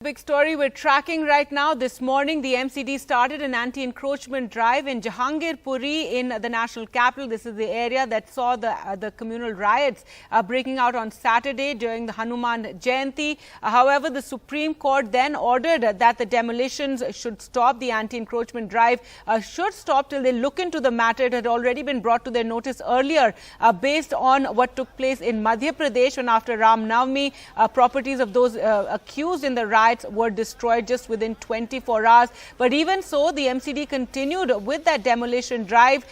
big story we're tracking right now. This morning, the MCD started an anti-encroachment drive in Jahangirpuri in the national capital. This is the area that saw the communal riots breaking out on Saturday during the Hanuman Jayanti. However, the Supreme Court then ordered that the demolitions should stop. The anti-encroachment drive should stop till they look into the matter. It had already been brought to their notice earlier based on what took place in Madhya Pradesh when after Ram Navami, properties of those accused in the riots were destroyed just within 24 hours. But even so, the MCD continued with that demolition drive,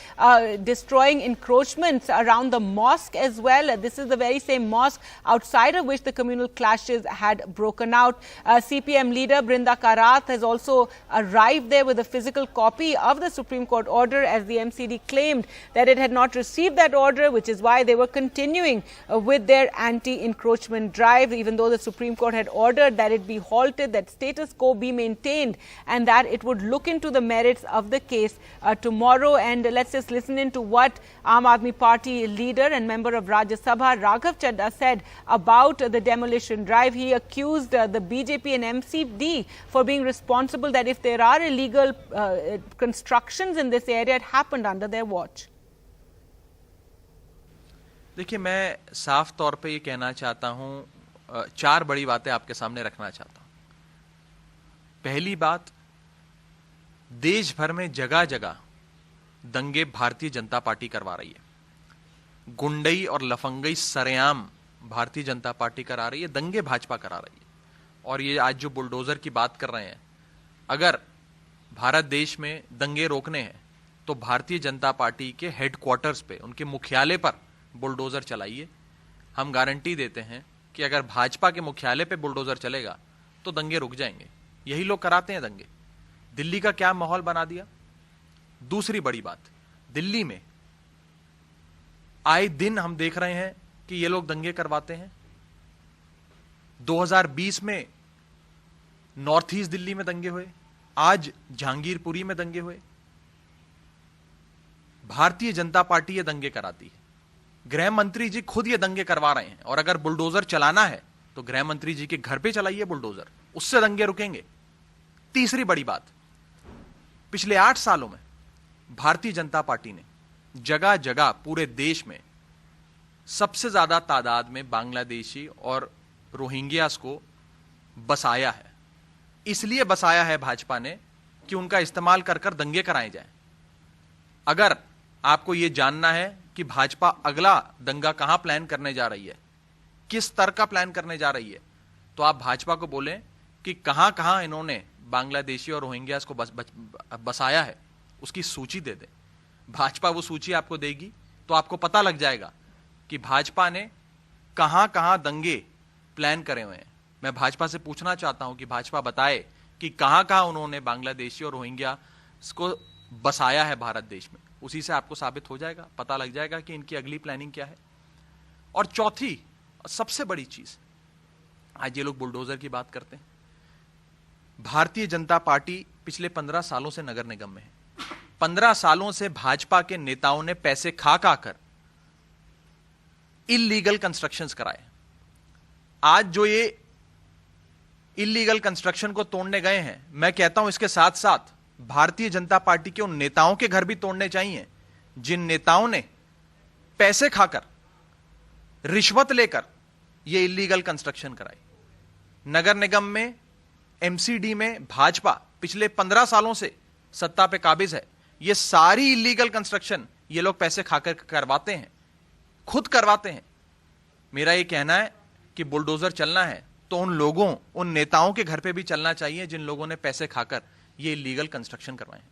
destroying encroachments around the mosque as well. This is the very same mosque outside of which the communal clashes had broken out. CPM leader Brinda Karat has also arrived there with a physical copy of the Supreme Court order, as the MCD claimed that it had not received that order, which is why they were continuing with their anti-encroachment drive, even though the Supreme Court had ordered that it be halted, that status quo be maintained, and that it would look into the merits of the case tomorrow. And let's just listen in to what Aam Aadmi Party leader and member of Rajya Sabha Raghav Chadha said about the demolition drive. He accused the BJP and MCD for being responsible, that if there are illegal constructions in this area, it happened under their watch. देखिए, मैं साफ तौर पे ये कहना चाहता हूँ, चार बड़ी बातें आपके सामने रखना चाहता हूँ। पहली बात, देश भर में जगह जगह दंगे भारतीय जनता पार्टी करवा रही है। गुंडई और लफंगई सरेआम भारतीय जनता पार्टी करा रही है, दंगे भाजपा करा रही है। और ये आज जो बुलडोजर की बात कर रहे हैं, अगर भारत देश में दंगे रोकने हैं तो भारतीय जनता पार्टी के हेडक्वार्टर्स पे, उनके मुख्यालय पर बुलडोजर चलाइए। हम गारंटी देते हैं कि अगर भाजपा के मुख्यालय पे बुलडोजर चलेगा तो दंगे रुक जाएंगे। यही लोग कराते हैं दंगे। दिल्ली का क्या माहौल बना दिया। दूसरी बड़ी बात, दिल्ली में आए दिन हम देख रहे हैं कि ये लोग दंगे करवाते हैं। 2020 में नॉर्थ ईस्ट दिल्ली में दंगे हुए, आज जहांगीरपुरी में दंगे हुए। भारतीय जनता पार्टी ये दंगे कराती है। गृह मंत्री जी खुद ये दंगे करवा रहे हैं, और अगर बुलडोजर चलाना है तो गृह मंत्री जी के घर पे चलाइए बुलडोजर, उससे दंगे रुकेंगे। तीसरी बड़ी बात, पिछले 8 सालों में भारतीय जनता पार्टी ने जगह जगह पूरे देश में सबसे ज्यादा तादाद में बांग्लादेशी और रोहिंग्यास को बसाया है। इसलिए बसाया है भाजपा ने कि उनका इस्तेमाल कर कर दंगे कराए जाएं। अगर आपको यह जानना है कि भाजपा अगला दंगा कहां प्लान करने जा रही है, किस स्तर का प्लान करने जा रही है, तो आप भाजपा को बोलें कि कहां कहां इन्होंने बांग्लादेशी और रोहिंग्यास को बसाया है, उसकी सूची दे दें। भाजपा वो सूची आपको देगी तो आपको पता लग जाएगा कि भाजपा ने कहां कहां दंगे प्लान करे हुए हैं। मैं भाजपा से पूछना चाहता हूं कि भाजपा बताए कि कहां कहां उन्होंने बांग्लादेशी और रोहिंग्या को बसाया है भारत देश में। उसी से आपको साबित हो जाएगा, पता लग जाएगा कि इनकी अगली प्लानिंग क्या है। और चौथी सबसे बड़ी चीज, आज ये लोग बुलडोजर की बात करते हैं। भारतीय जनता पार्टी पिछले 15 सालों से नगर निगम में है। 15 सालों से भाजपा के नेताओं ने पैसे खा कर इल्लीगल कंस्ट्रक्शंस कराए। आज जो ये इल्लीगल कंस्ट्रक्शन को तोड़ने गए हैं, मैं कहता हूं इसके साथ साथ भारतीय जनता पार्टी के उन नेताओं के घर भी तोड़ने चाहिए जिन नेताओं ने पैसे खाकर, रिश्वत लेकर यह इल्लीगल कंस्ट्रक्शन कराई। नगर निगम में, एमसीडी में भाजपा पिछले 15 सालों से सत्ता पे काबिज है। ये सारी इल्लीगल कंस्ट्रक्शन ये लोग पैसे खाकर करवाते हैं, खुद करवाते हैं। मेरा यह कहना है कि बुलडोजर चलना है तो उन लोगों, उन नेताओं के घर पे भी चलना चाहिए जिन लोगों ने पैसे खाकर ये इलीगल कंस्ट्रक्शन करवाए हैं।